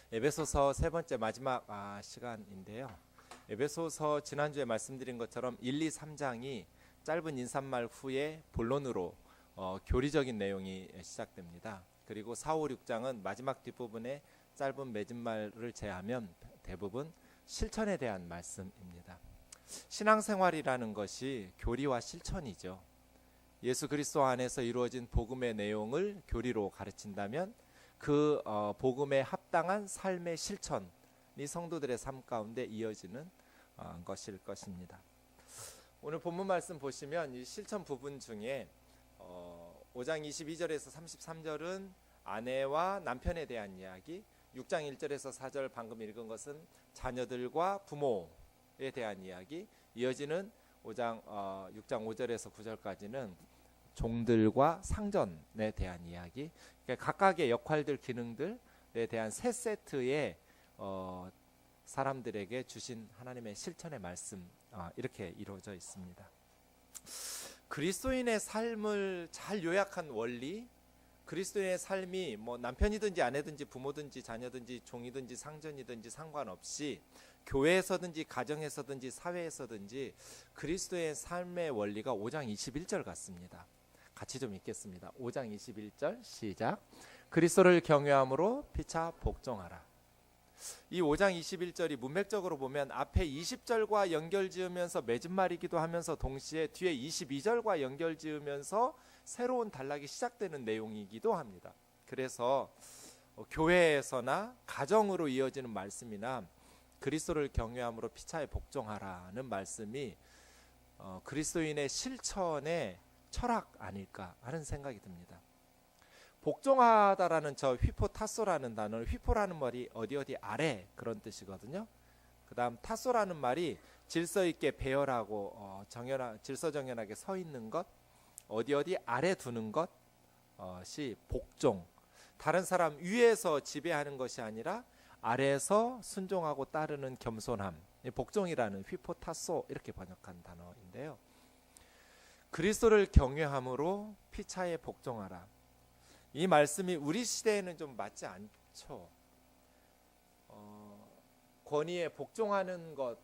에베소서 세 번째 마지막 시간인데요. 에베소서 지난주에 말씀드린 것처럼 1, 2, 3장이 짧은 인사말 후에 본론으로 교리적인 내용이 시작됩니다. 그리고 4, 5, 6장은 마지막 뒷부분에 짧은 맺은말을 제하면 대부분 실천에 대한 말씀입니다. 신앙생활이라는 것이 교리와 실천이죠. 예수 그리스도 안에서 이루어진 복음의 내용을 교리로 가르친다면 그 복음에 합당한 삶의 실천이 성도들의 삶 가운데 이어지는 것일 것입니다. 오늘 본문 말씀 보시면 이 실천 부분 중에 5장 22절에서 33절은 아내와 남편에 대한 이야기, 6장 1절에서 4절 방금 읽은 것은 자녀들과 부모에 대한 이야기, 이어지는 6장 5절에서 9절까지는 종들과 상전에 대한 이야기, 그러니까 각각의 역할들, 기능들에 대한 세 세트의 사람들에게 주신 하나님의 실천의 말씀, 이렇게 이루어져 있습니다. 그리스도인의 삶을 잘 요약한 원리, 그리스도인의 삶이 뭐 남편이든지 아내든지 부모든지 자녀든지 종이든지 상전이든지 상관없이 교회에서든지 가정에서든지 사회에서든지 그리스도의 삶의 원리가 5장 21절 같습니다. 같이 좀 읽겠습니다. 5장 21절 시작. 그리스도를 경외함으로 피차 복종하라. 이 5장 21절이 문맥적으로 보면 앞에 20절과 연결지으면서 맺은말이기도 하면서 동시에 뒤에 22절과 연결지으면서 새로운 단락이 시작되는 내용이기도 합니다. 그래서 교회에서나 가정으로 이어지는 말씀이나 그리스도를 경외함으로 피차에 복종하라는 말씀이 그리스도인의 실천의 철학 아닐까 하는 생각이 듭니다. 복종하다라는 저 휘포타소라는 단어, 휘포라는 말이 어디 아래 그런 뜻이거든요. 그 다음 타소라는 말이 질서 있게 배열하고 질서정연하게 서 있는 것, 어디 아래 두는 것이 복종, 다른 사람 위에서 지배하는 것이 아니라 아래에서 순종하고 따르는 겸손함, 복종이라는 휘포타소 이렇게 번역한 단어인데요. 그리스도를 경외함으로 피차에 복종하라. 이 말씀이 우리 시대에는 좀 맞지 않죠. 권위에 복종하는 것,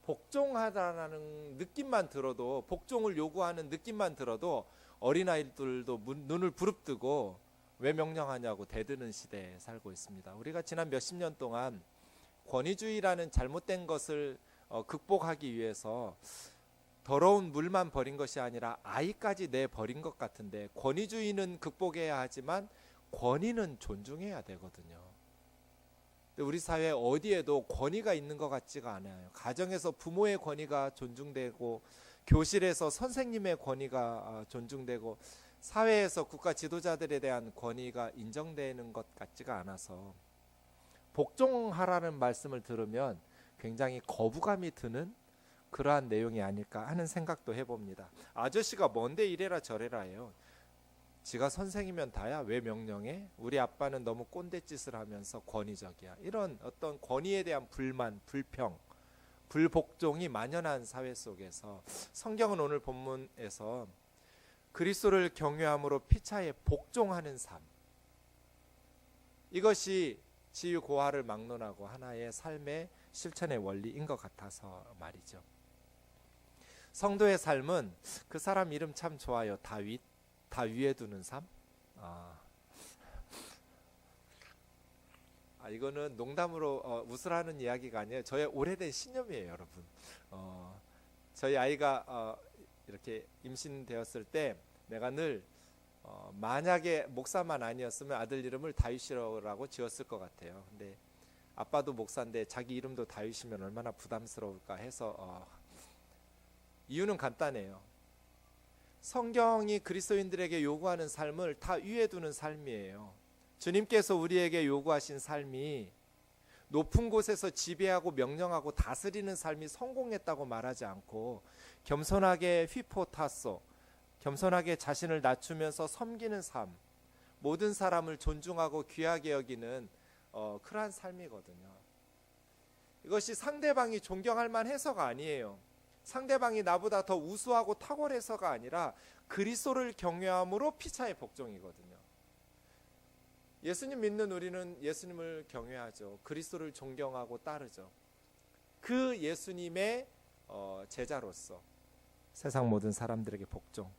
복종하다라는 느낌만 들어도, 복종을 요구하는 느낌만 들어도 어린아이들도 눈을 부릅뜨고 왜 명령하냐고 대드는 시대에 살고 있습니다. 우리가 지난 몇십 년 동안 권위주의라는 잘못된 것을 극복하기 위해서 더러운 물만 버린 것이 아니라 아이까지 내버린 것 같은데, 권위주의는 극복해야 하지만 권위는 존중해야 되거든요. 근데 우리 사회 어디에도 권위가 있는 것 같지가 않아요. 가정에서 부모의 권위가 존중되고, 교실에서 선생님의 권위가 존중되고, 사회에서 국가 지도자들에 대한 권위가 인정되는 것 같지가 않아서 복종하라는 말씀을 들으면 굉장히 거부감이 드는 그러한 내용이 아닐까 하는 생각도 해봅니다. 아저씨가 뭔데 이래라 저래라 해요. 지가 선생이면 다야 왜 명령해? 우리 아빠는 너무 꼰대짓을 하면서 권위적이야. 이런 어떤 권위에 대한 불만, 불평, 불복종이 만연한 사회 속에서 성경은 오늘 본문에서 그리스도를 경외함으로 피차에 복종하는 삶, 이것이 지유고하를 막론하고 하나의 삶의 실천의 원리인 것 같아서 말이죠. 성도의 삶은 그 사람 이름 참 좋아요. 다윗, 다 위에 두는 삶. 이거는 농담으로 웃으라는 이야기가 아니에요. 저의 오래된 신념이에요, 여러분. 저희 아이가 이렇게 임신되었을 때 내가 늘 만약에 목사만 아니었으면 아들 이름을 다윗이라고 지었을 것 같아요. 근데 아빠도 목사인데 자기 이름도 다윗이면 얼마나 부담스러울까 해서 이유는 간단해요. 성경이 그리스도인들에게 요구하는 삶을 다 위에 두는 삶이에요. 주님께서 우리에게 요구하신 삶이 높은 곳에서 지배하고 명령하고 다스리는 삶이 성공했다고 말하지 않고 겸손하게 휘포타소, 겸손하게 자신을 낮추면서 섬기는 삶, 모든 사람을 존중하고 귀하게 여기는 그러한 삶이거든요. 이것이 상대방이 존경할 만해서가 아니에요. 상대방이 나보다 더 우수하고 탁월해서가 아니라 그리스도를 경외함으로 피차의 복종이거든요. 예수님 믿는 우리는 예수님을 경외하죠. 그리스도를 존경하고 따르죠. 그 예수님의 제자로서 세상 모든 사람들에게 복종.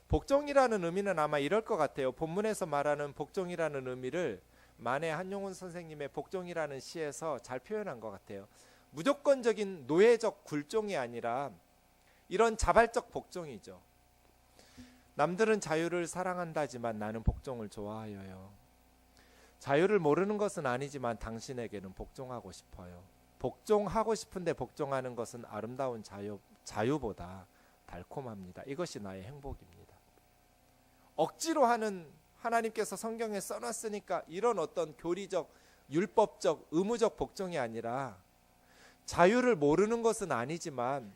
복종이라는 의미는 아마 이럴 것 같아요. 본문에서 말하는 복종이라는 의미를 만해 한용운 선생님의 복종이라는 시에서 잘 표현한 것 같아요. 무조건적인 노예적 굴종이 아니라 이런 자발적 복종이죠. 남들은 자유를 사랑한다지만 나는 복종을 좋아하여요. 자유를 모르는 것은 아니지만 당신에게는 복종하고 싶어요. 복종하고 싶은데 복종하는 것은 아름다운 자유보다 달콤합니다. 이것이 나의 행복입니다. 억지로 하는, 하나님께서 성경에 써놨으니까 이런 어떤 교리적, 율법적, 의무적 복종이 아니라 자유를 모르는 것은 아니지만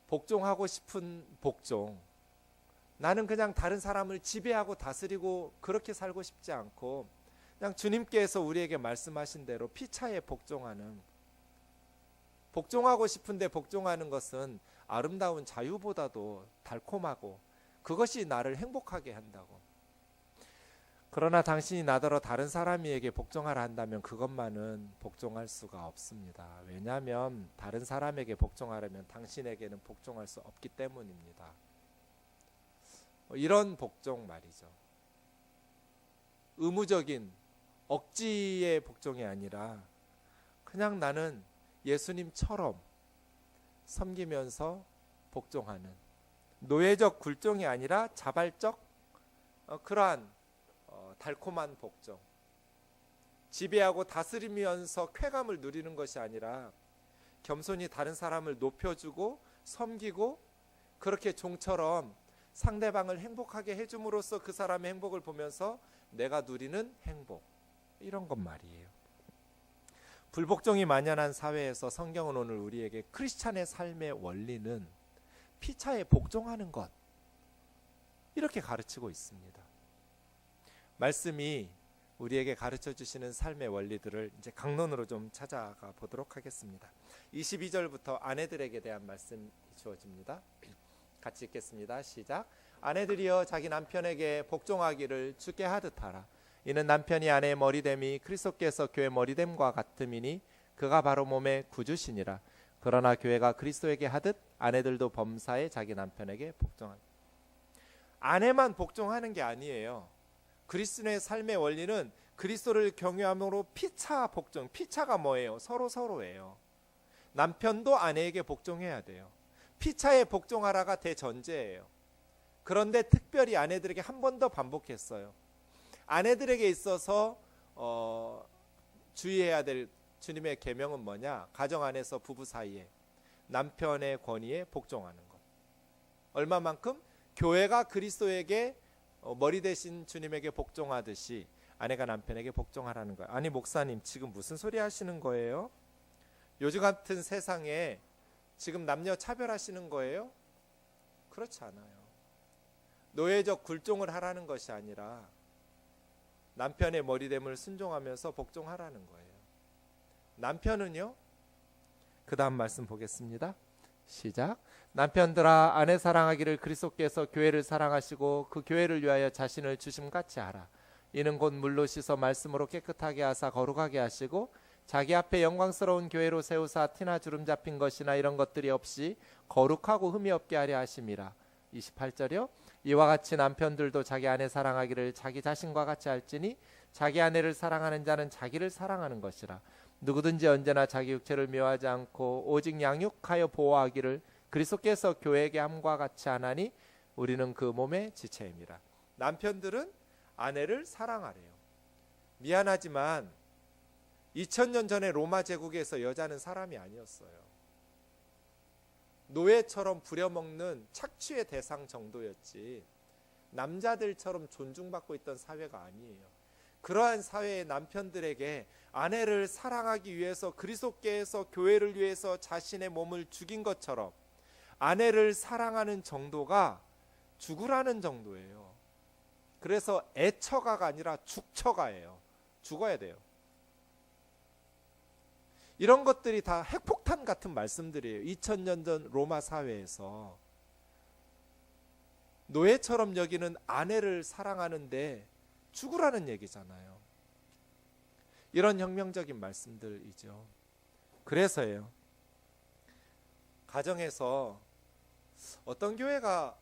복종하고 싶은 복종. 나는 그냥 다른 사람을 지배하고 다스리고 그렇게 살고 싶지 않고 그냥 주님께서 우리에게 말씀하신 대로 피차에 복종하는, 복종하고 싶은데 복종하는 것은 아름다운 자유보다도 달콤하고 그것이 나를 행복하게 한다고. 그러나 당신이 나더러 다른 사람에게 복종하라 한다면 그것만은 복종할 수가 없습니다. 왜냐하면 다른 사람에게 복종하려면 당신에게는 복종할 수 없기 때문입니다. 이런 복종 말이죠. 의무적인 억지의 복종이 아니라 그냥 나는 예수님처럼 섬기면서 복종하는 노예적 굴종이 아니라 자발적 그러한 달콤한 복종. 지배하고 다스리면서 쾌감을 누리는 것이 아니라 겸손히 다른 사람을 높여주고 섬기고 그렇게 종처럼 상대방을 행복하게 해줌으로써 그 사람의 행복을 보면서 내가 누리는 행복. 이런 것 말이에요. 불복종이 만연한 사회에서 성경은 오늘 우리에게 크리스찬의 삶의 원리는 피차에 복종하는 것, 이렇게 가르치고 있습니다. 말씀이 우리에게 가르쳐 주시는 삶의 원리들을 이제 강론으로 좀 찾아가 보도록 하겠습니다. 22절부터 아내들에게 대한 말씀이 주어집니다. 같이 읽겠습니다. 시작. 아내들이여 자기 남편에게 복종하기를 주께 하듯 하라. 이는 남편이 아내의 머리됨이 그리스도께서 교회 머리됨과 같음이니 그가 바로 몸의 구주시니라. 그러나 교회가 그리스도에게 하듯 아내들도 범사에 자기 남편에게 복종하라. 아내만 복종하는 게 아니에요. 그리스도의 삶의 원리는 그리스도를 경외함으로 피차 복종. 피차가 뭐예요? 서로예요. 남편도 아내에게 복종해야 돼요. 피차에 복종하라가 대전제예요. 그런데 특별히 아내들에게 한 번 더 반복했어요. 아내들에게 있어서 주의해야 될 주님의 계명은 뭐냐? 가정 안에서 부부 사이에 남편의 권위에 복종하는 것. 얼마만큼? 교회가 그리스도에게 머리 대신 주님에게 복종하듯이 아내가 남편에게 복종하라는 거예요. 아니 목사님 지금 무슨 소리 하시는 거예요? 요즘 같은 세상에 지금 남녀 차별하시는 거예요? 그렇지 않아요. 노예적 굴종을 하라는 것이 아니라 남편의 머리됨을 순종하면서 복종하라는 거예요. 남편은요? 그 다음 말씀 보겠습니다. 시작. 남편들아 아내 사랑하기를 그리스도께서 교회를 사랑하시고 그 교회를 위하여 자신을 주심같이 하라. 이는 곧 물로 씻어 말씀으로 깨끗하게 하사 거룩하게 하시고 자기 앞에 영광스러운 교회로 세우사 티나 주름 잡힌 것이나 이런 것들이 없이 거룩하고 흠이 없게 하려 하심이라. 28절이요. 이와 같이 남편들도 자기 아내 사랑하기를 자기 자신과 같이 할지니 자기 아내를 사랑하는 자는 자기를 사랑하는 것이라. 누구든지 언제나 자기 육체를 미워하지 않고 오직 양육하여 보호하기를 그리스도께서 교회에게 함과 같이 하나니 우리는 그 몸의 지체임이라. 남편들은 아내를 사랑하래요. 미안하지만 2000년 전에 로마 제국에서 여자는 사람이 아니었어요. 노예처럼 부려먹는 착취의 대상 정도였지 남자들처럼 존중받고 있던 사회가 아니에요. 그러한 사회의 남편들에게 아내를 사랑하기 위해서 그리스도께서 교회를 위해서 자신의 몸을 죽인 것처럼 아내를 사랑하는 정도가 죽으라는 정도예요. 그래서 애처가가 아니라 죽처가예요. 죽어야 돼요. 이런 것들이 다 핵폭탄 같은 말씀들이에요. 2000년 전 로마 사회에서 노예처럼 여기는 아내를 사랑하는데 죽으라는 얘기잖아요. 이런 혁명적인 말씀들이죠. 그래서예요. 가정에서 어떤 교회가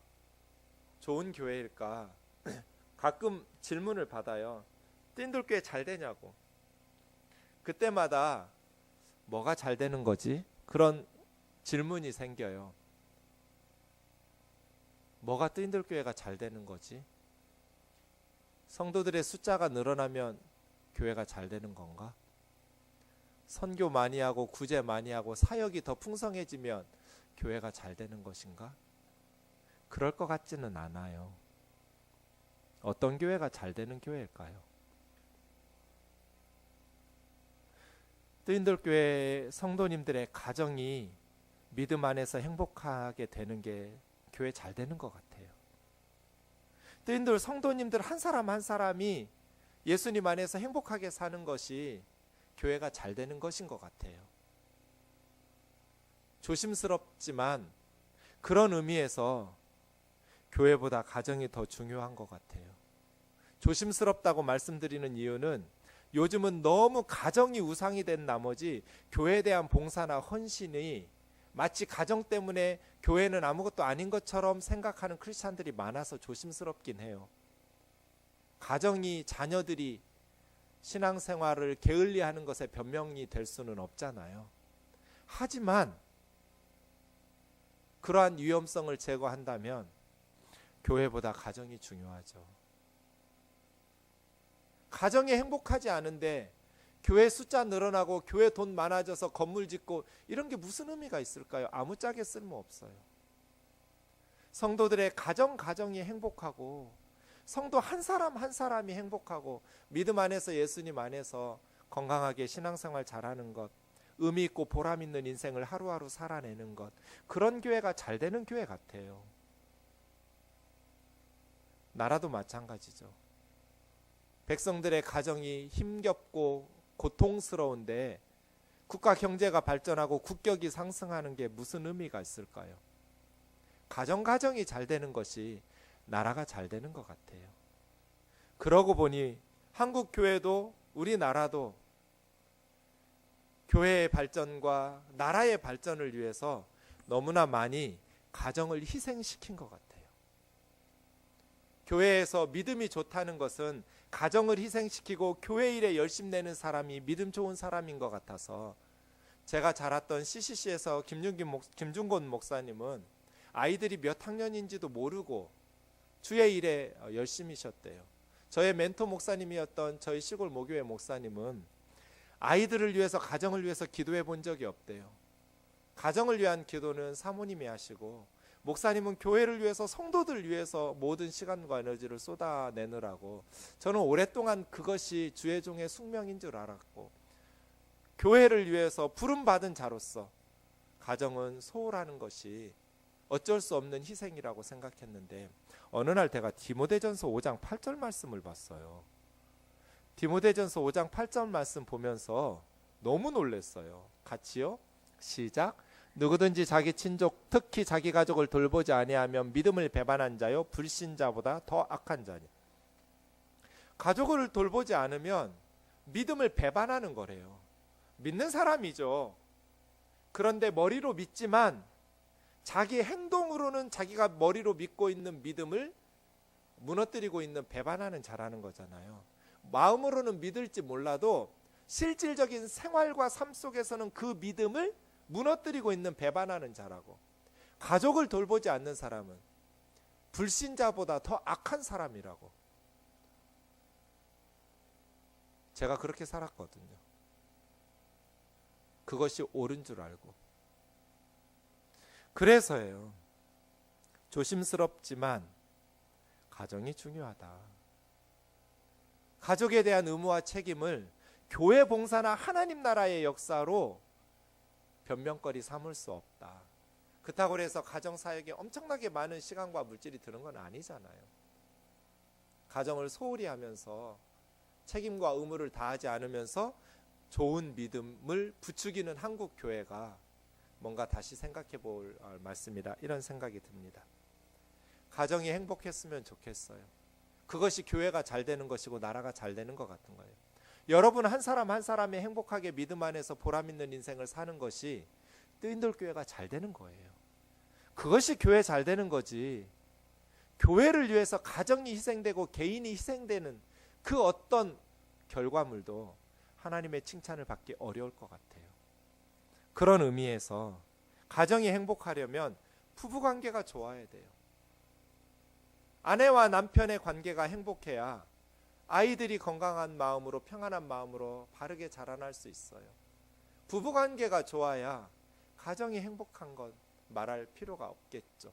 좋은 교회일까? 가끔 질문을 받아요. 띵돌교회 잘 되냐고. 그때마다 뭐가 잘 되는 거지? 그런 질문이 생겨요. 뭐가 띵돌교회가 잘 되는 거지? 성도들의 숫자가 늘어나면 교회가 잘 되는 건가? 선교 많이 하고 구제 많이 하고 사역이 더 풍성해지면 교회가 잘 되는 것인가? 그럴 것 같지는 않아요. 어떤 교회가 잘 되는 교회일까요? 뜨인돌교회 성도님들의 가정이 믿음 안에서 행복하게 되는 게 교회 잘 되는 것 같아요. 뜨인돌 성도님들 한 사람 한 사람이 예수님 안에서 행복하게 사는 것이 교회가 잘 되는 것인 것 같아요. 조심스럽지만 그런 의미에서 교회보다 가정이 더 중요한 것 같아요. 조심스럽다고 말씀드리는 이유는 요즘은 너무 가정이 우상이 된 나머지 교회에 대한 봉사나 헌신이 마치 가정 때문에 교회는 아무것도 아닌 것처럼 생각하는 크리스찬들이 많아서 조심스럽긴 해요. 가정이 자녀들이 신앙생활을 게을리하는 것에 변명이 될 수는 없잖아요. 하지만 그러한 위험성을 제거한다면 교회보다 가정이 중요하죠. 가정이 행복하지 않은데 교회 숫자 늘어나고 교회 돈 많아져서 건물 짓고 이런 게 무슨 의미가 있을까요? 아무짝에 쓸모없어요. 성도들의 가정이 행복하고 성도 한 사람 한 사람이 행복하고 믿음 안에서 예수님 안에서 건강하게 신앙생활 잘하는 것, 의미 있고 보람 있는 인생을 하루하루 살아내는 것, 그런 교회가 잘 되는 교회 같아요. 나라도 마찬가지죠. 백성들의 가정이 힘겹고 고통스러운데 국가 경제가 발전하고 국격이 상승하는 게 무슨 의미가 있을까요? 가정이 잘 되는 것이 나라가 잘 되는 것 같아요. 그러고 보니 한국 교회도 우리나라도 교회의 발전과 나라의 발전을 위해서 너무나 많이 가정을 희생시킨 것 같아요. 교회에서 믿음이 좋다는 것은 가정을 희생시키고 교회 일에 열심 내는 사람이 믿음 좋은 사람인 것 같아서, 제가 자랐던 CCC에서 김중곤 목사님은 아이들이 몇 학년인지도 모르고 주의 일에 열심히셨대요. 저의 멘토 목사님이었던 저희 시골 모교회 목사님은 아이들을 위해서 가정을 위해서 기도해 본 적이 없대요. 가정을 위한 기도는 사모님이 하시고 목사님은 교회를 위해서 성도들 위해서 모든 시간과 에너지를 쏟아내느라고, 저는 오랫동안 그것이 주의 종의 숙명인 줄 알았고, 교회를 위해서 부름받은 자로서 가정은 소홀하는 것이 어쩔 수 없는 희생이라고 생각했는데, 어느 날 제가 디모데전서 5장 8절 말씀을 봤어요. 디모데전서 5장 8절 말씀 보면서 너무 놀랐어요. 같이요? 시작. 누구든지 자기 친족 특히 자기 가족을 돌보지 아니하면 믿음을 배반한 자요 불신자보다 더 악한 자니. 가족을 돌보지 않으면 믿음을 배반하는 거래요. 믿는 사람이죠. 그런데 머리로 믿지만 자기 행동으로는 자기가 머리로 믿고 있는 믿음을 무너뜨리고 있는, 배반하는 자라는 거잖아요. 마음으로는 믿을지 몰라도 실질적인 생활과 삶 속에서는 그 믿음을 무너뜨리고 있는, 배반하는 자라고. 가족을 돌보지 않는 사람은 불신자보다 더 악한 사람이라고. 제가 그렇게 살았거든요. 그것이 옳은 줄 알고. 그래서예요. 조심스럽지만 가정이 중요하다. 가족에 대한 의무와 책임을 교회 봉사나 하나님 나라의 역사로 변명거리 삼을 수 없다. 그렇다고 해서 가정 사역에 엄청나게 많은 시간과 물질이 드는 건 아니잖아요. 가정을 소홀히 하면서 책임과 의무를 다하지 않으면서 좋은 믿음을 부추기는 한국 교회가 뭔가 다시 생각해 볼 말씀이다, 이런 생각이 듭니다. 가정이 행복했으면 좋겠어요. 그것이 교회가 잘 되는 것이고 나라가 잘 되는 것 같은 거예요. 여러분 한 사람 한 사람이 행복하게 믿음 안에서 보람 있는 인생을 사는 것이 뜨인돌 교회가 잘 되는 거예요. 그것이 교회 잘 되는 거지. 교회를 위해서 가정이 희생되고 개인이 희생되는 그 어떤 결과물도 하나님의 칭찬을 받기 어려울 것 같아요. 그런 의미에서 가정이 행복하려면 부부관계가 좋아야 돼요. 아내와 남편의 관계가 행복해야 아이들이 건강한 마음으로 평안한 마음으로 바르게 자라날 수 있어요. 부부관계가 좋아야 가정이 행복한 건 말할 필요가 없겠죠.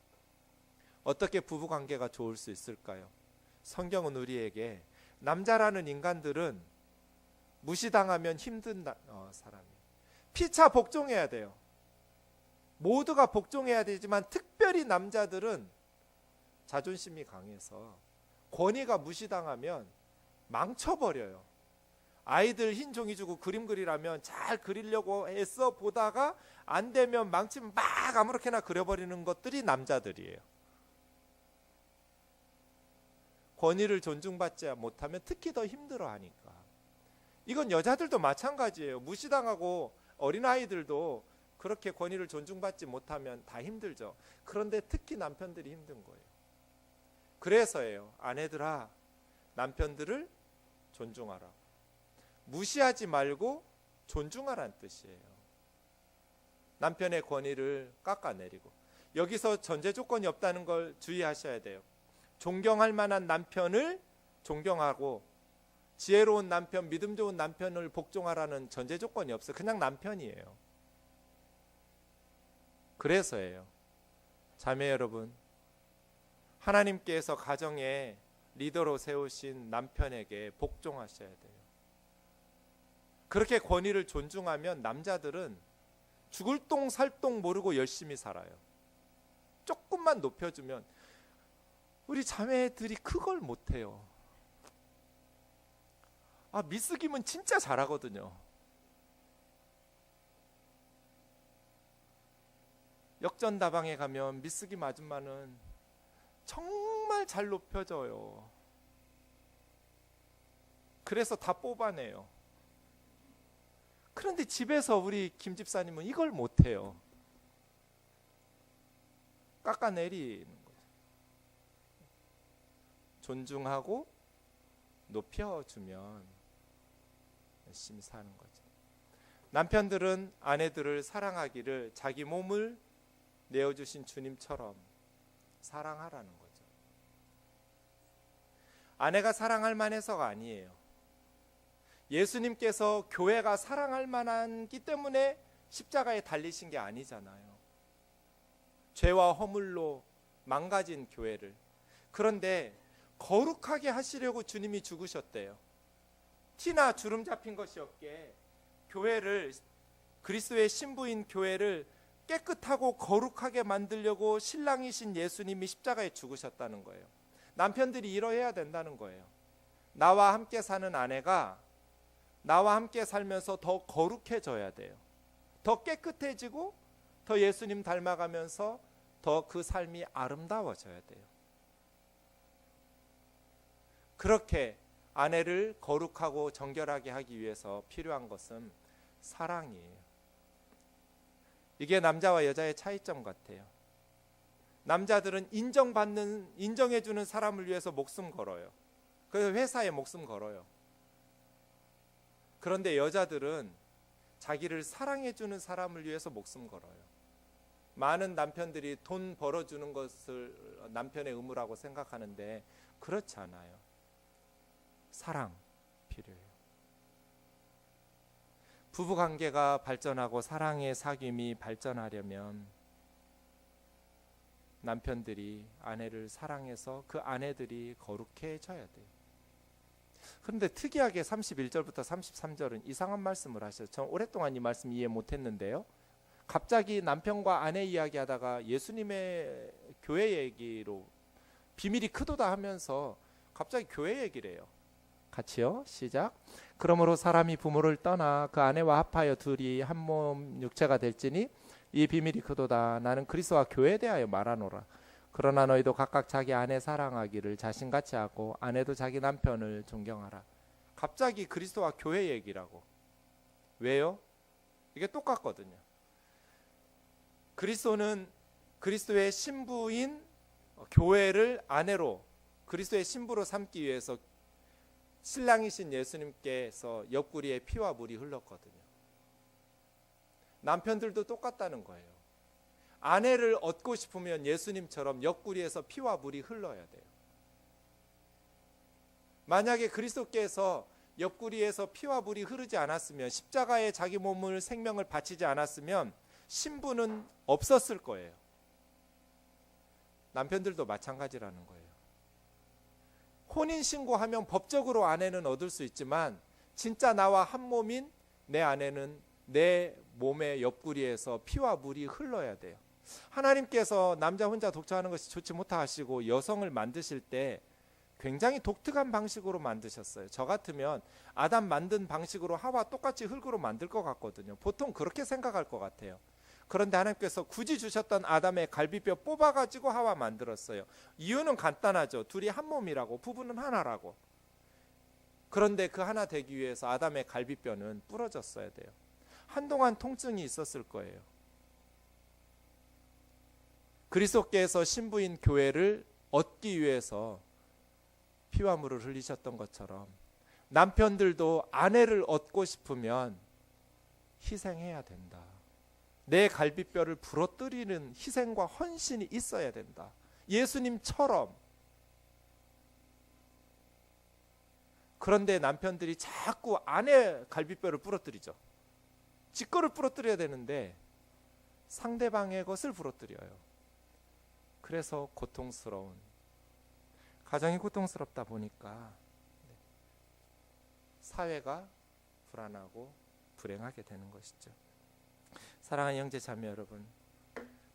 어떻게 부부관계가 좋을 수 있을까요? 성경은 우리에게 남자라는 인간들은 무시당하면 힘든 사람이에요. 피차 복종해야 돼요. 모두가 복종해야 되지만 특별히 남자들은 자존심이 강해서 권위가 무시당하면 망쳐버려요. 아이들 흰 종이 주고 그림 그리라면 잘 그리려고 애써 보다가 안 되면 망치면 막 아무렇게나 그려버리는 것들이 남자들이에요. 권위를 존중받지 못하면 특히 더 힘들어하니까. 이건 여자들도 마찬가지예요. 무시당하고 어린아이들도 그렇게 권위를 존중받지 못하면 다 힘들죠. 그런데 특히 남편들이 힘든 거예요. 그래서예요. 아내들아, 남편들을 존중하라. 무시하지 말고 존중하라는 뜻이에요. 남편의 권위를 깎아내리고. 여기서 전제 조건이 없다는 걸 주의하셔야 돼요. 존경할 만한 남편을 존경하고 지혜로운 남편, 믿음 좋은 남편을 복종하라는 전제 조건이 없어요. 그냥 남편이에요. 그래서예요. 자매 여러분, 하나님께서 가정에 리더로 세우신 남편에게 복종하셔야 돼요. 그렇게 권위를 존중하면 남자들은 죽을 똥 살 똥 모르고 열심히 살아요. 조금만 높여주면. 우리 자매들이 그걸 못해요. 미스김은 진짜 잘하거든요. 역전다방에 가면 미스김 아줌마는 정말 잘 높여줘요. 그래서 다 뽑아내요. 그런데 집에서 우리 김 집사님은 이걸 못해요. 깎아내리는 거죠. 존중하고 높여주면 열심히 사는 거죠. 남편들은 아내들을 사랑하기를 자기 몸을 내어주신 주님처럼 사랑하라는 거죠. 아내가 사랑할 만해서가 아니에요. 예수님께서 교회가 사랑할 만한기 때문에 십자가에 달리신 게 아니잖아요. 죄와 허물로 망가진 교회를. 그런데 거룩하게 하시려고 주님이 죽으셨대요. 티나 주름 잡힌 것이 없게 교회를, 그리스도의 신부인 교회를 깨끗하고 거룩하게 만들려고 신랑이신 예수님이 십자가에 죽으셨다는 거예요. 남편들이 이러해야 된다는 거예요. 나와 함께 사는 아내가 나와 함께 살면서 더 거룩해져야 돼요. 더 깨끗해지고 더 예수님 닮아가면서 더 그 삶이 아름다워져야 돼요. 그렇게 아내를 거룩하고 정결하게 하기 위해서 필요한 것은 사랑이에요. 이게 남자와 여자의 차이점 같아요. 남자들은 인정해주는 사람을 위해서 목숨 걸어요. 그래서 회사에 목숨 걸어요. 그런데 여자들은 자기를 사랑해주는 사람을 위해서 목숨 걸어요. 많은 남편들이 돈 벌어주는 것을 남편의 의무라고 생각하는데 그렇지 않아요. 사랑 필요해요. 부부관계가 발전하고 사랑의 사귐이 발전하려면 남편들이 아내를 사랑해서 그 아내들이 거룩해져야 돼요. 그런데 특이하게 31절부터 33절은 이상한 말씀을 하셔요. 전 오랫동안 이 말씀 이해 못했는데요. 갑자기 남편과 아내 이야기하다가 예수님의 교회 얘기로 비밀이 크도다 하면서 갑자기 교회 얘기를 해요. 같이요. 시작. 그러므로 사람이 부모를 떠나 그 아내와 합하여 둘이 한 몸 육체가 될지니 이 비밀이 크도다. 나는 그리스도와 교회에 대하여 말하노라. 그러나 너희도 각각 자기 아내 사랑하기를 자신같이 하고 아내도 자기 남편을 존경하라. 갑자기 그리스도와 교회 얘기라고. 왜요? 이게 똑같거든요. 그리스도는 그리스도의 신부인 교회를 아내로, 그리스도의 신부로 삼기 위해서 신랑이신 예수님께서 옆구리에 피와 물이 흘렀거든요. 남편들도 똑같다는 거예요. 아내를 얻고 싶으면 예수님처럼 옆구리에서 피와 물이 흘러야 돼요. 만약에 그리스도께서 옆구리에서 피와 물이 흐르지 않았으면, 십자가에 자기 몸을, 생명을 바치지 않았으면 신부는 없었을 거예요. 남편들도 마찬가지라는 거예요. 혼인신고하면 법적으로 아내는 얻을 수 있지만 진짜 나와 한 몸인 내 아내는 내 몸의 옆구리에서 피와 물이 흘러야 돼요. 하나님께서 남자 혼자 독처하는 것이 좋지 못하시고 여성을 만드실 때 굉장히 독특한 방식으로 만드셨어요. 저 같으면 아담 만든 방식으로 하와 똑같이 흙으로 만들 것 같거든요. 보통 그렇게 생각할 것 같아요. 그런데 하나님께서 굳이 주셨던 아담의 갈비뼈 뽑아가지고 하와 만들었어요. 이유는 간단하죠. 둘이 한 몸이라고, 부부는 하나라고. 그런데 그 하나 되기 위해서 아담의 갈비뼈는 부러졌어야 돼요. 한동안 통증이 있었을 거예요. 그리스도께서 신부인 교회를 얻기 위해서 피와 물을 흘리셨던 것처럼 남편들도 아내를 얻고 싶으면 희생해야 된다. 내 갈비뼈를 부러뜨리는 희생과 헌신이 있어야 된다. 예수님처럼. 그런데 남편들이 자꾸 아내 갈비뼈를 부러뜨리죠. 지 거를 부러뜨려야 되는데 상대방의 것을 부러뜨려요. 그래서 고통스러운, 가정이 고통스럽다 보니까 사회가 불안하고 불행하게 되는 것이죠. 사랑하는 형제 자매 여러분,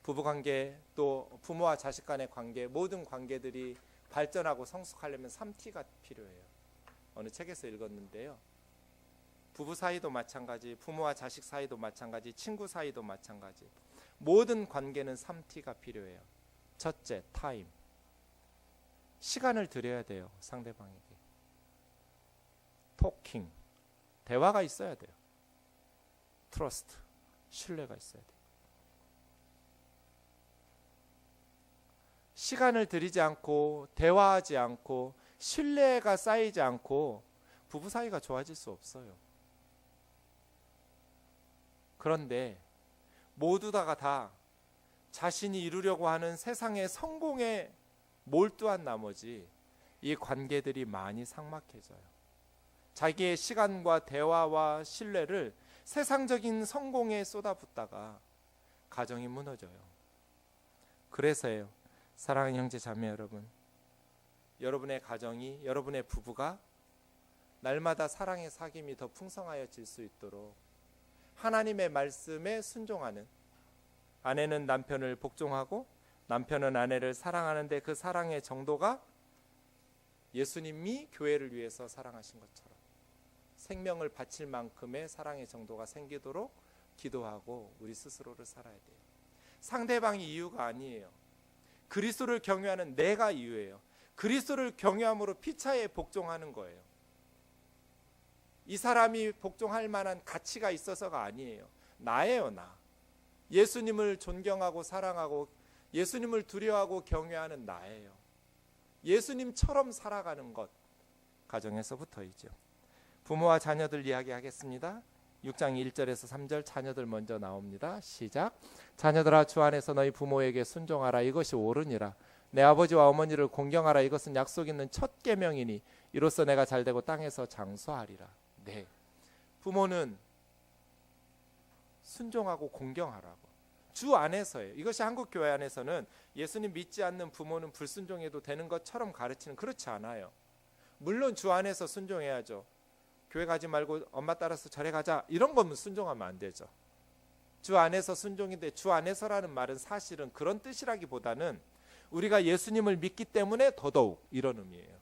부부관계 또 부모와 자식 간의 관계, 모든 관계들이 발전하고 성숙하려면 3T가 필요해요. 어느 책에서 읽었는데요, 부부 사이도 마찬가지, 부모와 자식 사이도 마찬가지, 친구 사이도 마찬가지, 모든 관계는 3T가 필요해요. 첫째, 타임. 시간을 드려야 돼요. 상대방에게. 토킹. 대화가 있어야 돼요. 트러스트. 신뢰가 있어야 돼요. 시간을 들이지 않고 대화하지 않고 신뢰가 쌓이지 않고 부부 사이가 좋아질 수 없어요. 그런데 모두 다 자신이 이루려고 하는 세상의 성공에 몰두한 나머지 이 관계들이 많이 삭막해져요. 자기의 시간과 대화와 신뢰를 세상적인 성공에 쏟아붓다가 가정이 무너져요. 그래서요, 사랑하는 형제 자매 여러분, 여러분의 가정이, 여러분의 부부가 날마다 사랑의 사귐이 더 풍성하여질 수 있도록 하나님의 말씀에 순종하는, 아내는 남편을 복종하고 남편은 아내를 사랑하는데 그 사랑의 정도가 예수님이 교회를 위해서 사랑하신 것처럼 생명을 바칠 만큼의 사랑의 정도가 생기도록 기도하고 우리 스스로를 살아야 돼요. 상대방이 이유가 아니에요. 그리스도를 경외하는 내가 이유예요. 그리스도를 경외함으로 피차에 복종하는 거예요. 이 사람이 복종할 만한 가치가 있어서가 아니에요. 나예요, 나. 예수님을 존경하고 사랑하고 예수님을 두려워하고 경외하는 나예요. 예수님처럼 살아가는 것, 가정에서부터이죠. 부모와 자녀들 이야기하겠습니다. 6장 1절에서 3절, 자녀들 먼저 나옵니다. 시작. 자녀들아, 주 안에서 너희 부모에게 순종하라. 이것이 옳으니라. 내 아버지와 어머니를 공경하라. 이것은 약속 있는 첫 계명이니 이로써 내가 잘되고 땅에서 장수하리라. 네, 부모는 순종하고 공경하라고. 주 안에서예요. 이것이 한국 교회 안에서는 예수님 믿지 않는 부모는 불순종해도 되는 것처럼 가르치는, 그렇지 않아요. 물론 주 안에서 순종해야죠. 교회 가지 말고 엄마 따라서 절에 가자, 이런 거면 순종하면 안 되죠. 주 안에서 순종인데, 주 안에서라는 말은 사실은 그런 뜻이라기보다는 우리가 예수님을 믿기 때문에 더더욱, 이런 의미예요.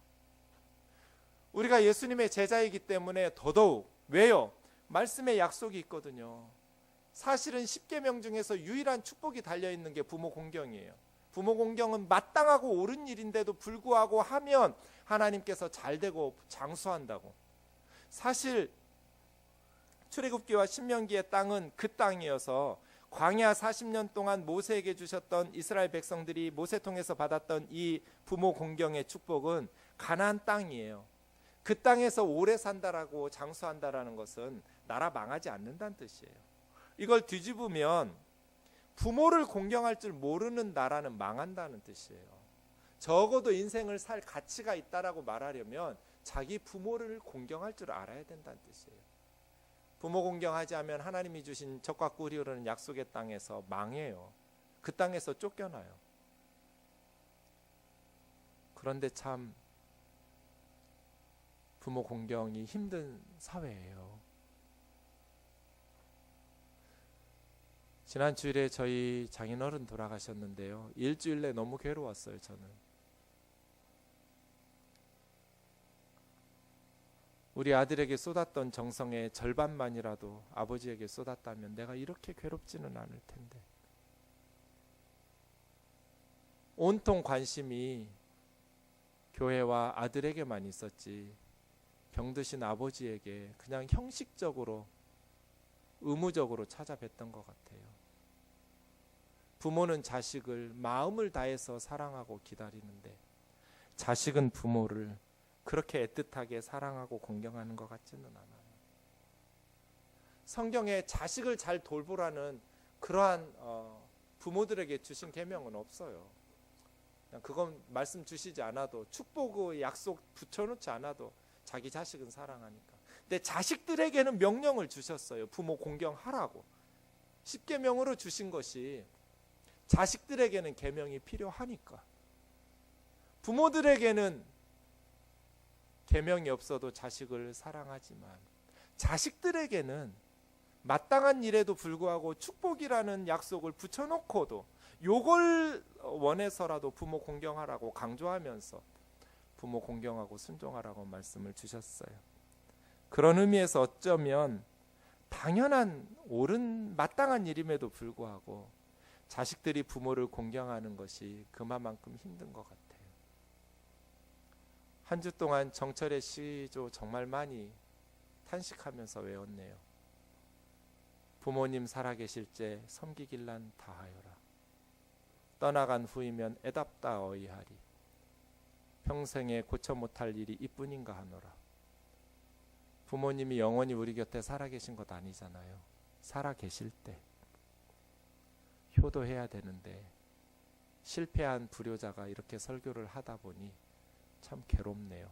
우리가 예수님의 제자이기 때문에 더더욱. 왜요? 말씀에 약속이 있거든요. 사실은 10계명 중에서 유일한 축복이 달려있는 게 부모 공경이에요. 부모 공경은 마땅하고 옳은 일인데도 불구하고 하면 하나님께서 잘되고 장수한다고. 사실 출애굽기와 신명기의 땅은 그 땅이어서 광야 40년 동안 모세에게 주셨던 이스라엘 백성들이 모세 통해서 받았던 이 부모 공경의 축복은 가나안 땅이에요. 그 땅에서 오래 산다라고 장수한다라는 것은 나라 망하지 않는다는 뜻이에요. 이걸 뒤집으면 부모를 공경할 줄 모르는 나라는 망한다는 뜻이에요. 적어도 인생을 살 가치가 있다라고 말하려면 자기 부모를 공경할 줄 알아야 된다는 뜻이에요. 부모 공경하지 않으면 하나님이 주신 젖과 꿀이 흐르는 약속의 땅에서 망해요. 그 땅에서 쫓겨나요. 그런데 참 부모 공경이 힘든 사회예요. 지난 주일에 저희 장인어른 돌아가셨는데요. 일주일 내 너무 괴로웠어요. 저는 우리 아들에게 쏟았던 정성의 절반만이라도 아버지에게 쏟았다면 내가 이렇게 괴롭지는 않을 텐데. 온통 관심이 교회와 아들에게만 있었지 병드신 아버지에게 그냥 형식적으로 의무적으로 찾아뵀던 것 같아요. 부모는 자식을 마음을 다해서 사랑하고 기다리는데 자식은 부모를 그렇게 애틋하게 사랑하고 공경하는 것 같지는 않아요. 성경에 자식을 잘 돌보라는 그러한 부모들에게 주신 계명은 없어요. 그건 말씀 주시지 않아도 축복의 약속 붙여놓지 않아도 자기 자식은 사랑하니까. 근데 자식들에게는 명령을 주셨어요. 부모 공경하라고. 십계명으로 주신 것이 자식들에게는 계명이 필요하니까. 부모들에게는 계명이 없어도 자식을 사랑하지만 자식들에게는 마땅한 일에도 불구하고 축복이라는 약속을 붙여놓고도 요걸 원해서라도 부모 공경하라고 강조하면서 부모 공경하고 순종하라고 말씀을 주셨어요. 그런 의미에서 어쩌면 당연한 옳은 마땅한 일임에도 불구하고 자식들이 부모를 공경하는 것이 그만큼 힘든 것 같아요. 한 주 동안 정철의 시조 정말 많이 탄식하면서 외웠네요. 부모님 살아계실 때 섬기길란 다하여라. 떠나간 후이면 애답다 어이하리. 평생에 고쳐 못할 일이 이뿐인가 하노라. 부모님이 영원히 우리 곁에 살아계신 것 아니잖아요. 살아계실 때 효도해야 되는데 실패한 불효자가 이렇게 설교를 하다 보니 참 괴롭네요.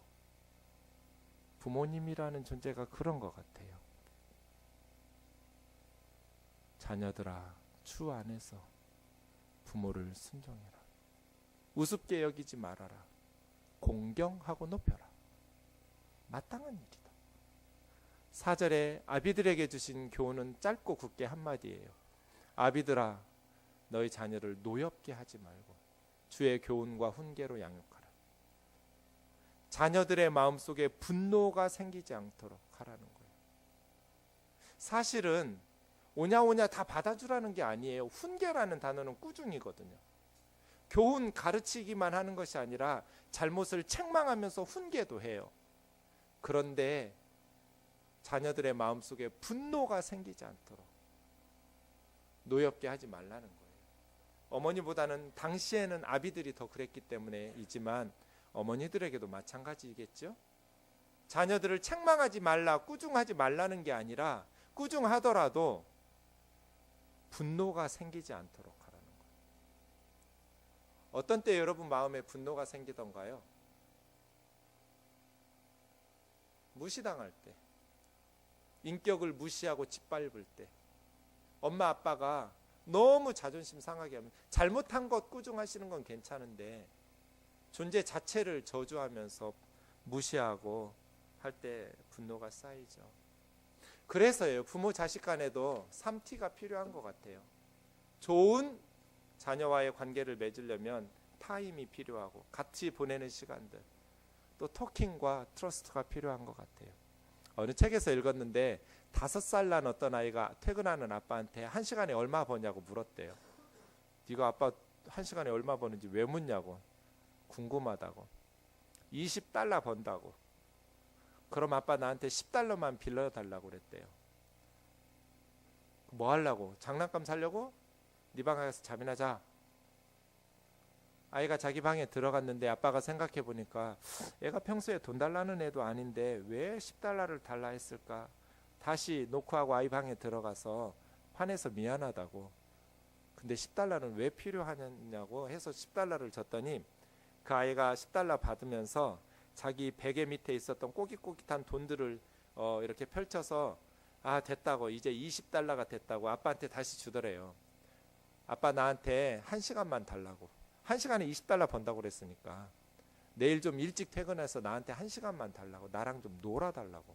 부모님이라는 존재가 그런 것 같아요. 자녀들아, 주 안에서 부모를 순종해라. 우습게 여기지 말아라. 공경하고 높여라. 마땅한 일이다. 4절에 아비들에게 주신 교훈은 짧고 굵게 한마디예요. 아비들아, 너희 자녀를 노엽게 하지 말고 주의 교훈과 훈계로 양육하라. 자녀들의 마음속에 분노가 생기지 않도록 하라는 거예요. 사실은 오냐오냐 다 받아주라는 게 아니에요. 훈계라는 단어는 꾸중이거든요. 교훈 가르치기만 하는 것이 아니라 잘못을 책망하면서 훈계도 해요. 그런데 자녀들의 마음속에 분노가 생기지 않도록 노엽게 하지 말라는 거예요. 어머니보다는 당시에는 아비들이 더 그랬기 때문에이지만 어머니들에게도 마찬가지겠죠. 자녀들을 책망하지 말라, 꾸중하지 말라는 게 아니라 꾸중하더라도 분노가 생기지 않도록 하라는 거예요. 어떤 때 여러분 마음에 분노가 생기던가요? 무시당할 때, 인격을 무시하고 짓밟을 때, 엄마 아빠가 너무 자존심 상하게 하면 잘못한 것 꾸중하시는 건 괜찮은데 존재 자체를 저주하면서 무시하고 할 때 분노가 쌓이죠. 그래서요, 부모 자식 간에도 3T가 필요한 것 같아요. 좋은 자녀와의 관계를 맺으려면 타임이 필요하고 같이 보내는 시간들, 또 토킹과 트러스트가 필요한 것 같아요. 어느 책에서 읽었는데 5살 난 어떤 아이가 퇴근하는 아빠한테 1시간에 얼마 버냐고 물었대요. 네가 아빠 한 시간에 얼마 버는지 왜 묻냐고. 궁금하다고. 20달러 번다고. 그럼 아빠 나한테 10달러만 빌려달라고 그랬대요. 뭐 하려고? 장난감 사려고? 네 방 가서 잠이나 자. 아이가 자기 방에 들어갔는데 아빠가 생각해 보니까 애가 평소에 돈 달라는 애도 아닌데 왜 10달러를 달라 했을까? 다시 노크하고 아이 방에 들어가서 화내서 미안하다고. 근데 10달러는 왜 필요하냐고 해서 10달러를 줬더니 그 아이가 10달러 받으면서 자기 베개 밑에 있었던 꼬깃꼬깃한 돈들을 이렇게 펼쳐서 아 됐다고, 이제 20달러가 됐다고 아빠한테 다시 주더래요. 아빠 나한테 1시간만 달라고. 1시간에 20달러 번다고 그랬으니까 내일 좀 일찍 퇴근해서 나한테 1시간만 달라고. 나랑 좀 놀아달라고.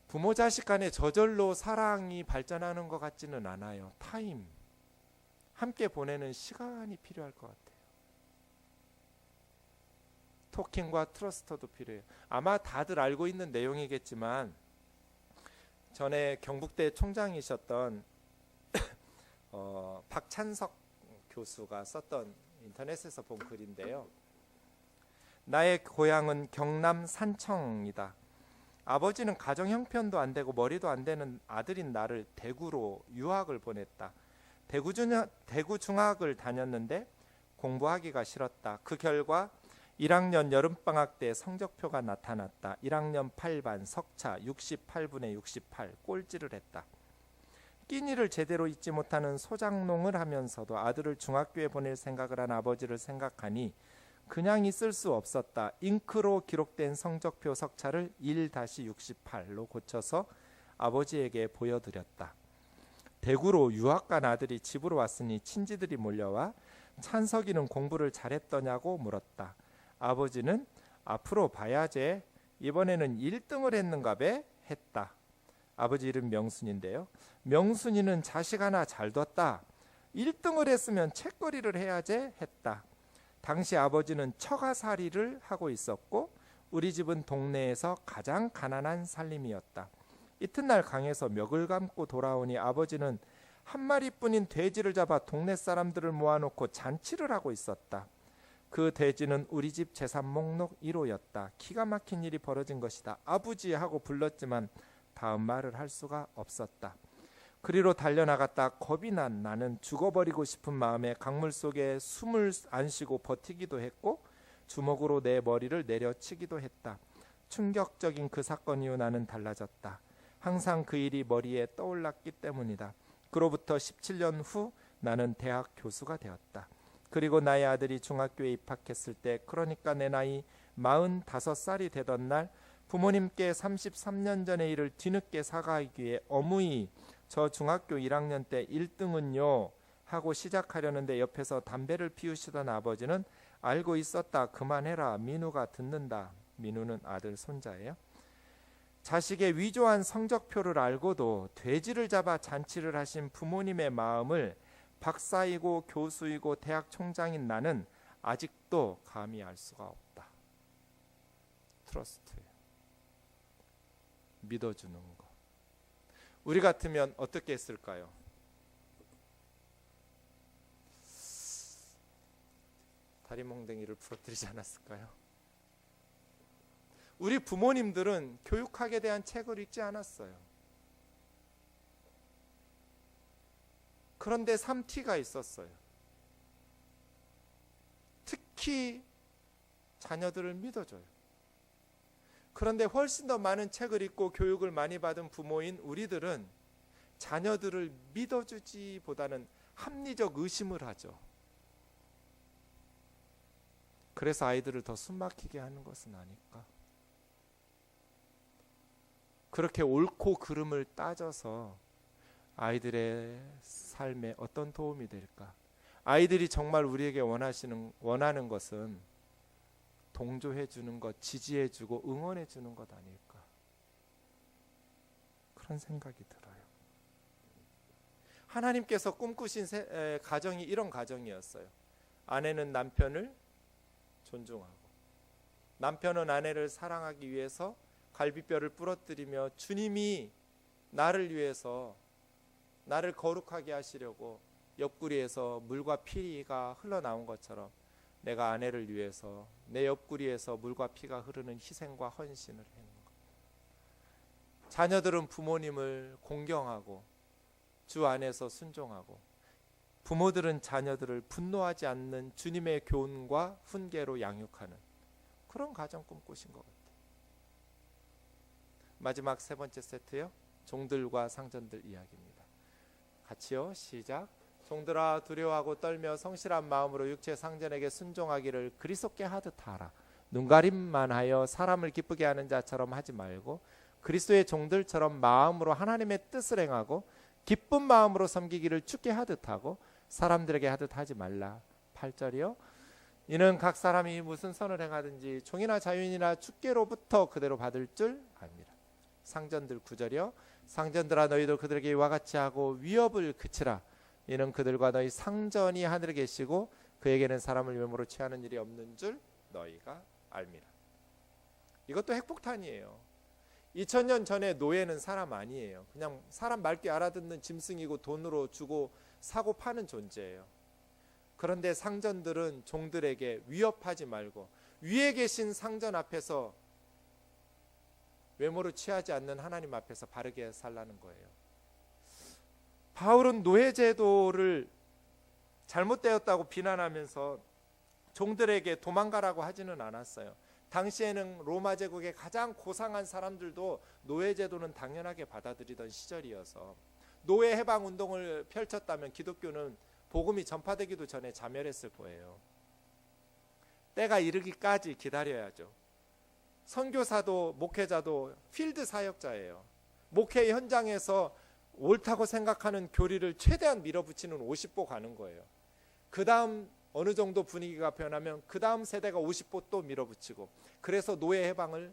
부모 자식 간에 저절로 사랑이 발전하는 것 같지는 않아요. 타임, 함께 보내는 시간이 필요할 것 같아요. 토킹과 트러스터도 필요해요. 아마 다들 알고 있는 내용이겠지만 전에 경북대 총장이셨던 박찬석 교수가 썼던 인터넷에서 본 글인데요. 나의 고향은 경남 산청이다. 아버지는 가정 형편도 안 되고 머리도 안 되는 아들인 나를 대구로 유학을 보냈다. 대구 중학을 다녔는데 공부하기가 싫었다. 그 결과 1학년 여름방학 때 성적표가 나타났다. 1학년 8반 석차 68분의 68 꼴찌를 했다. 끼니를 제대로 잊지 못하는 소장농을 하면서도 아들을 중학교에 보낼 생각을 한 아버지를 생각하니 그냥 있을 수 없었다. 잉크로 기록된 성적표 석차를 1-68로 고쳐서 아버지에게 보여드렸다. 대구로 유학 간 아들이 집으로 왔으니 친지들이 몰려와 찬석이는 공부를 잘했더냐고 물었다. 아버지는 앞으로 봐야지, 이번에는 1등을 했는가배 했다. 아버지 이름 명순인데요. 명순이는 자식 하나 잘 뒀다. 1등을 했으면 책거리를 해야지 했다. 당시 아버지는 처가살이를 하고 있었고 우리 집은 동네에서 가장 가난한 살림이었다. 이튿날 강에서 멱을 감고 돌아오니 아버지는 한 마리뿐인 돼지를 잡아 동네 사람들을 모아놓고 잔치를 하고 있었다. 그 돼지는 우리 집 재산 목록 1호였다. 기가 막힌 일이 벌어진 것이다. 아버지 하고 불렀지만 다음 말을 할 수가 없었다. 그리로 달려나갔다. 겁이 난 나는 죽어버리고 싶은 마음에 강물 속에 숨을 안 쉬고 버티기도 했고 주먹으로 내 머리를 내려치기도 했다. 충격적인 그 사건 이후 나는 달라졌다. 항상 그 일이 머리에 떠올랐기 때문이다. 그로부터 17년 후 나는 대학 교수가 되었다. 그리고 나의 아들이 중학교에 입학했을 때, 그러니까 내 나이 45살이 되던 날, 부모님께 33년 전의 일을 뒤늦게 사과하기에 어무이 저 중학교 1학년 때 1등은요 하고 시작하려는데 옆에서 담배를 피우시던 아버지는 알고 있었다. 그만해라. 민우가 듣는다. 민우는 아들 손자예요. 자식의 위조한 성적표를 알고도 돼지를 잡아 잔치를 하신 부모님의 마음을 박사이고 교수이고 대학 총장인 나는 아직도 감히 알 수가 없다. 트러스트예요. 믿어주는 거. 우리 같으면 어떻게 했을까요? 다리몽댕이를 부러뜨리지 않았을까요? 우리 부모님들은 교육학에 대한 책을 읽지 않았어요. 그런데 3T가 있었어요. 특히 자녀들을 믿어줘요. 그런데 훨씬 더 많은 책을 읽고 교육을 많이 받은 부모인 우리들은 자녀들을 믿어주지보다는 합리적 의심을 하죠. 그래서 아이들을 더 숨막히게 하는 것은 아닐까? 그렇게 옳고 그름을 따져서 아이들의 삶에 어떤 도움이 될까? 아이들이 정말 우리에게 원하는 것은 동조해 주는 것, 지지해 주고 응원해 주는 것 아닐까? 그런 생각이 들어요. 하나님께서 꿈꾸신 가정이 이런 가정이었어요. 아내는 남편을 존중하고 남편은 아내를 사랑하기 위해서 갈비뼈를 부러뜨리며 주님이 나를 위해서 나를 거룩하게 하시려고 옆구리에서 물과 피가 흘러나온 것처럼 내가 아내를 위해서 내 옆구리에서 물과 피가 흐르는 희생과 헌신을 했는 것. 자녀들은 부모님을 공경하고 주 안에서 순종하고, 부모들은 자녀들을 분노하지 않는 주님의 교훈과 훈계로 양육하는 그런 가정 꿈꾸신 것 같아요. 마지막 세 번째 세트요. 종들과 상전들 이야기입니다. 같이요. 시작. 종들아 두려워하고 떨며 성실한 마음으로 육체 상전에게 순종하기를 그리스도께 하듯 하라. 눈가림만 하여 사람을 기쁘게 하는 자처럼 하지 말고 그리스도의 종들처럼 마음으로 하나님의 뜻을 행하고 기쁜 마음으로 섬기기를 주께 하듯 하고 사람들에게 하듯 하지 말라. 8절이요. 이는 각 사람이 무슨 선을 행하든지 종이나 자유인이나 주께로부터 그대로 받을 줄 압니다. 상전들 9절이요. 상전들아 너희도 그들에게 이와 같이 하고 위협을 그치라. 이는 그들과 너희 상전이 하늘에 계시고 그에게는 사람을 외모로 취하는 일이 없는 줄 너희가 알미라. 이것도 핵폭탄이에요. 2000년 전에 노예는 사람 아니에요. 그냥 사람 말귀 알아듣는 짐승이고 돈으로 주고 사고 파는 존재예요. 그런데 상전들은 종들에게 위협하지 말고 위에 계신 상전 앞에서 외모로 취하지 않는 하나님 앞에서 바르게 살라는 거예요. 바울은 노예 제도를 잘못되었다고 비난하면서 종들에게 도망가라고 하지는 않았어요. 당시에는 로마 제국의 가장 고상한 사람들도 노예 제도는 당연하게 받아들이던 시절이어서 노예 해방 운동을 펼쳤다면 기독교는 복음이 전파되기도 전에 자멸했을 거예요. 때가 이르기까지 기다려야죠. 선교사도 목회자도 필드 사역자예요. 목회 현장에서 옳다고 생각하는 교리를 최대한 밀어붙이는 50보 가는 거예요. 그 다음 어느 정도 분위기가 변하면 그 다음 세대가 50보 또 밀어붙이고, 그래서 노예 해방을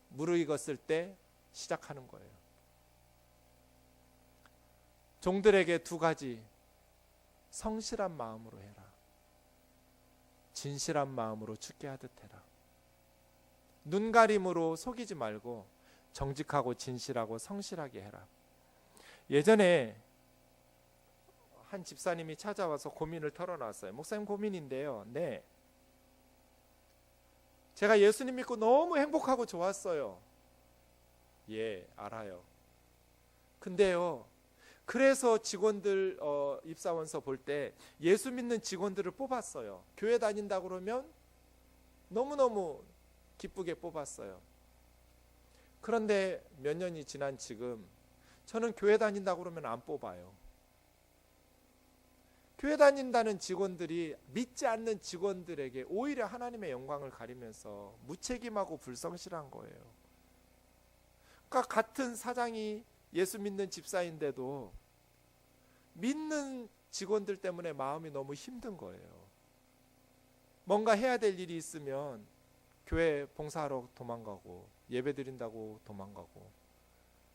무르익었을 때 시작하는 거예요. 종들에게 두 가지, 성실한 마음으로 해라, 진실한 마음으로 주께 하듯 해라. 눈가림으로 속이지 말고 정직하고 진실하고 성실하게 해라. 예전에 한 집사님이 찾아와서 고민을 털어놨어요. 목사님 고민인데요. 네. 제가 예수님 믿고 너무 행복하고 좋았어요. 예, 알아요. 근데요, 그래서 직원들 입사원서 볼 때 예수 믿는 직원들을 뽑았어요. 교회 다닌다 그러면 너무너무 기쁘게 뽑았어요. 그런데 몇 년이 지난 지금 저는 교회 다닌다고 그러면 안 뽑아요. 교회 다닌다는 직원들이 믿지 않는 직원들에게 오히려 하나님의 영광을 가리면서 무책임하고 불성실한 거예요. 그러니까 같은 사장이 예수 믿는 집사인데도 믿는 직원들 때문에 마음이 너무 힘든 거예요. 뭔가 해야 될 일이 있으면 교회 봉사하러 도망가고 예배 드린다고 도망가고,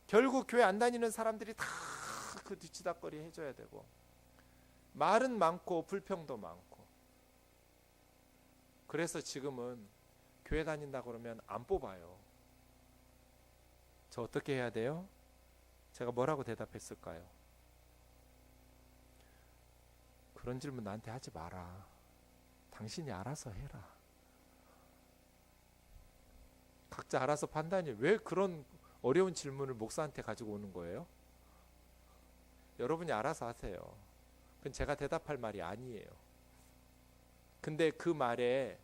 결국 교회 안 다니는 사람들이 다 그 뒤치다거리 해줘야 되고, 말은 많고 불평도 많고. 그래서 지금은 교회 다닌다 그러면 안 뽑아요. 저 어떻게 해야 돼요? 제가 뭐라고 대답했을까요? 그런 질문 나한테 하지 마라. 당신이 알아서 해라. 각자 알아서 판단이. 왜 그런 어려운 질문을 목사한테 가지고 오는 거예요? 여러분이 알아서 하세요. 그건 제가 대답할 말이 아니에요. 근데 그 말에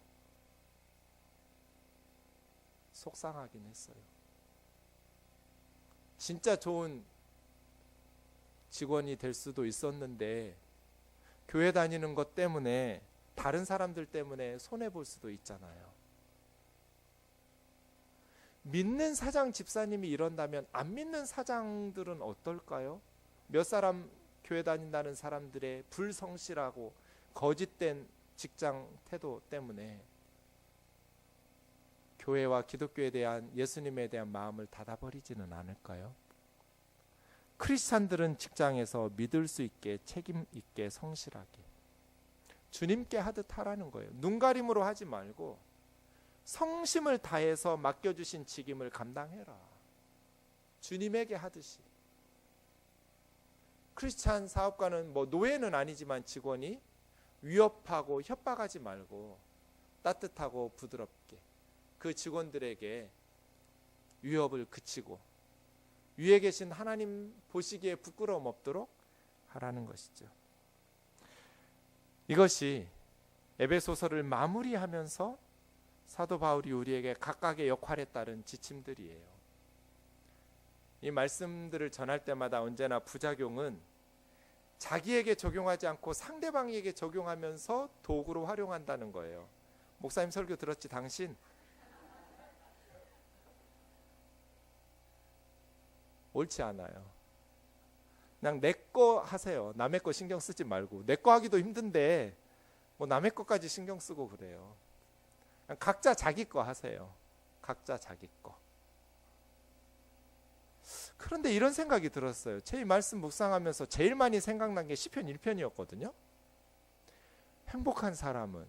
속상하긴 했어요. 진짜 좋은 직원이 될 수도 있었는데 교회 다니는 것 때문에 다른 사람들 때문에 손해볼 수도 있잖아요. 믿는 사장 집사님이 이런다면 안 믿는 사장들은 어떨까요? 몇 사람 교회 다닌다는 사람들의 불성실하고 거짓된 직장 태도 때문에 교회와 기독교에 대한, 예수님에 대한 마음을 닫아버리지는 않을까요? 크리스찬들은 직장에서 믿을 수 있게, 책임 있게, 성실하게 주님께 하듯 하라는 거예요. 눈가림으로 하지 말고 성심을 다해서 맡겨주신 직임을 감당해라. 주님에게 하듯이. 크리스찬 사업가는 뭐 노예는 아니지만 직원이 위협하고 협박하지 말고 따뜻하고 부드럽게 그 직원들에게 위협을 그치고 위에 계신 하나님 보시기에 부끄러움 없도록 하라는 것이죠. 이것이 에베소서를 마무리하면서 사도 바울이 우리에게 각각의 역할에 따른 지침들이에요. 이 말씀들을 전할 때마다 언제나 부작용은 자기에게 적용하지 않고 상대방에게 적용하면서 도구로 활용한다는 거예요. 목사님 설교 들었지 당신? 옳지 않아요. 그냥 내 거 하세요. 남의 거 신경 쓰지 말고. 내 거 하기도 힘든데 뭐 남의 거까지 신경 쓰고 그래요. 각자 자기 거 하세요. 각자 자기 거. 그런데 이런 생각이 들었어요. 제 이 말씀 묵상하면서 제일 많이 생각난 게 시편 1편이었거든요. 행복한 사람은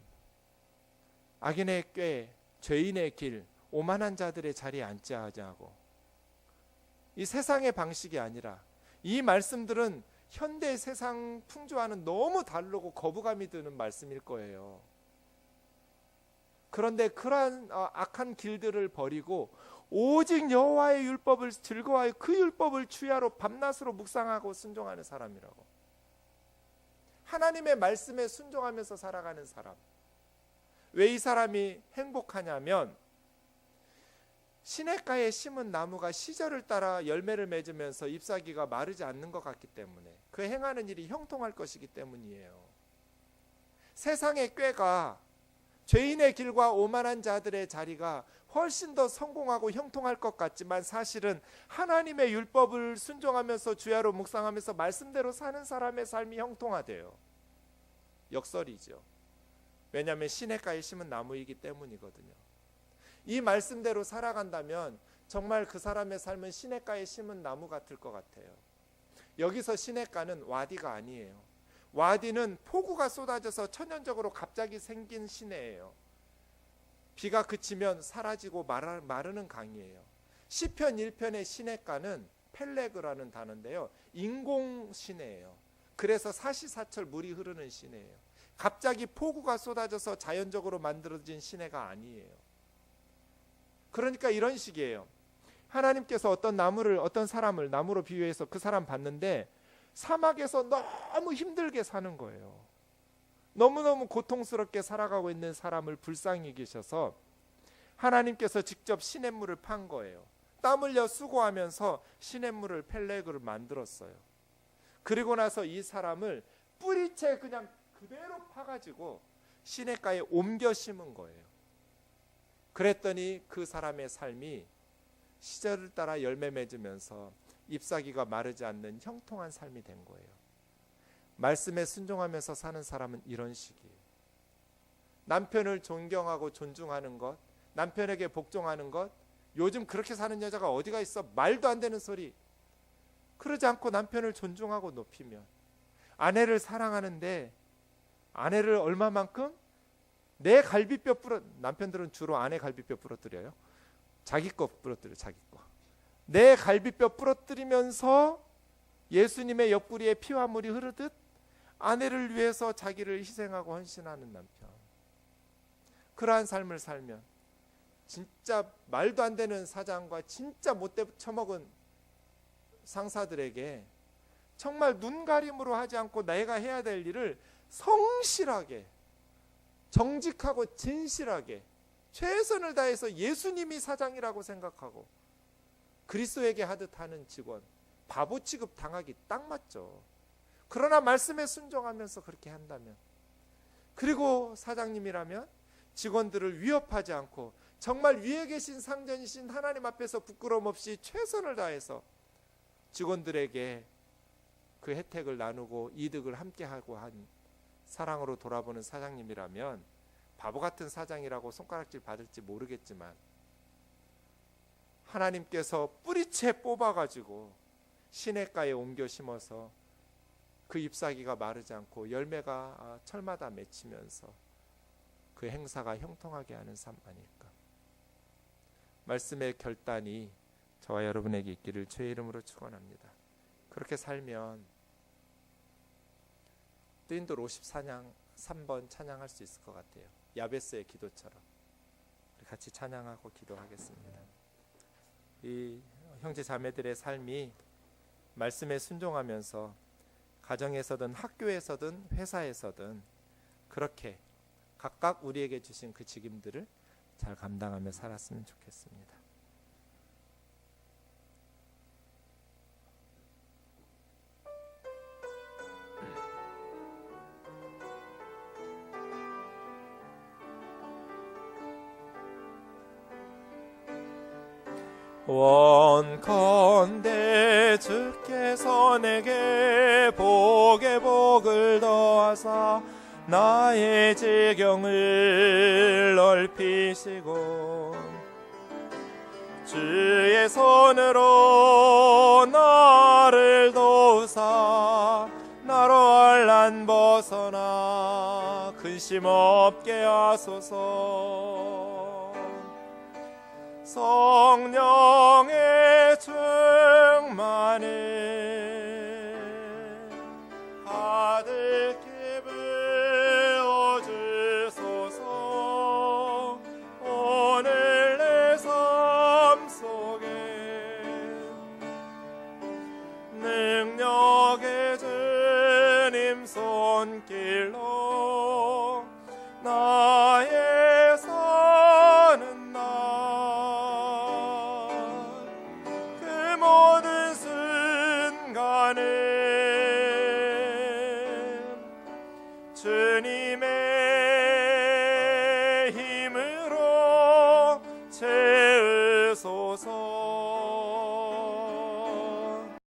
악인의 꾀, 죄인의 길, 오만한 자들의 자리에 앉지 하자고. 이 세상의 방식이 아니라 이 말씀들은 현대 세상 풍조와는 너무 다르고 거부감이 드는 말씀일 거예요. 그런데 그러한 악한 길들을 버리고 오직 여호와의 율법을 즐거워하여 그 율법을 주야로 밤낮으로 묵상하고 순종하는 사람이라고. 하나님의 말씀에 순종하면서 살아가는 사람. 왜 이 사람이 행복하냐면 시냇가에 심은 나무가 시절을 따라 열매를 맺으면서 잎사귀가 마르지 않는 것 같기 때문에 그 행하는 일이 형통할 것이기 때문이에요. 세상의 꾀가 죄인의 길과 오만한 자들의 자리가 훨씬 더 성공하고 형통할 것 같지만 사실은 하나님의 율법을 순종하면서 주야로 묵상하면서 말씀대로 사는 사람의 삶이 형통하대요. 역설이죠. 왜냐하면 시냇가에 심은 나무이기 때문이거든요. 이 말씀대로 살아간다면 정말 그 사람의 삶은 시냇가에 심은 나무 같을 것 같아요. 여기서 시냇가는 와디가 아니에요. 와디는 폭우가 쏟아져서 천연적으로 갑자기 생긴 시내예요. 비가 그치면 사라지고 마르는 강이에요. 시편 1편의 시냇가는 펠레그라는 단어인데요. 인공 시내예요. 그래서 사시사철 물이 흐르는 시내예요. 갑자기 폭우가 쏟아져서 자연적으로 만들어진 시내가 아니에요. 그러니까 이런 식이에요. 하나님께서 어떤 사람을 나무로 비유해서 그 사람 봤는데 사막에서 너무 힘들게 사는 거예요. 너무너무 고통스럽게 살아가고 있는 사람을 불쌍히 여기셔서 하나님께서 직접 시냇물을 판 거예요. 땀 흘려 수고하면서 시냇물을 펠레그를 만들었어요. 그리고 나서 이 사람을 뿌리채 그냥 그대로 파가지고 시냇가에 옮겨 심은 거예요. 그랬더니 그 사람의 삶이 시절을 따라 열매 맺으면서 잎사귀가 마르지 않는 형통한 삶이 된 거예요. 말씀에 순종하면서 사는 사람은 이런 식이에요. 남편을 존경하고 존중하는 것, 남편에게 복종하는 것, 요즘 그렇게 사는 여자가 어디가 있어? 말도 안 되는 소리. 그러지 않고 남편을 존중하고 높이면, 아내를 사랑하는데 아내를 얼마만큼? 내 갈비뼈 남편들은 주로 아내 갈비뼈 부러뜨려요. 자기 거 부러뜨려, 자기 거. 내 갈비뼈 부러뜨리면서 예수님의 옆구리에 피와 물이 흐르듯 아내를 위해서 자기를 희생하고 헌신하는 남편. 그러한 삶을 살면 진짜 말도 안 되는 사장과 진짜 못돼 처먹은 상사들에게 정말 눈가림으로 하지 않고 내가 해야 될 일을 성실하게, 정직하고 진실하게 최선을 다해서 예수님이 사장이라고 생각하고 그리스도에게 하듯 하는 직원, 바보 취급 당하기 딱 맞죠. 그러나 말씀에 순종하면서 그렇게 한다면, 그리고 사장님이라면 직원들을 위협하지 않고 정말 위에 계신 상전이신 하나님 앞에서 부끄러움 없이 최선을 다해서 직원들에게 그 혜택을 나누고 이득을 함께하고 한 사랑으로 돌아보는 사장님이라면, 바보 같은 사장이라고 손가락질 받을지 모르겠지만 하나님께서 뿌리채 뽑아가지고 시냇가에 옮겨 심어서 그 잎사귀가 마르지 않고 열매가 철마다 맺히면서 그 행사가 형통하게 하는 삶 아닐까. 말씀의 결단이 저와 여러분에게 있기를 주의 이름으로 축원합니다. 그렇게 살면 뜨인돌 53번 찬양할 수 있을 것 같아요. 야베스의 기도처럼 우리 같이 찬양하고 기도하겠습니다. 이 형제 자매들의 삶이 말씀에 순종하면서 가정에서든 학교에서든 회사에서든 그렇게 각각 우리에게 주신 그 직임들을 잘 감당하며 살았으면 좋겠습니다. 원컨대 주께서 내게 복에 복을 더하사 나의 지경을 넓히시고 주의 손으로 나를 도우사 나로 환난 벗어나 근심 없게 하소서. 성령의 충만을 가득히 부어주소서. 오늘 내 삶 속에 능력의 주님 손길로 나의 사는 날 그 모든 순간은 주님의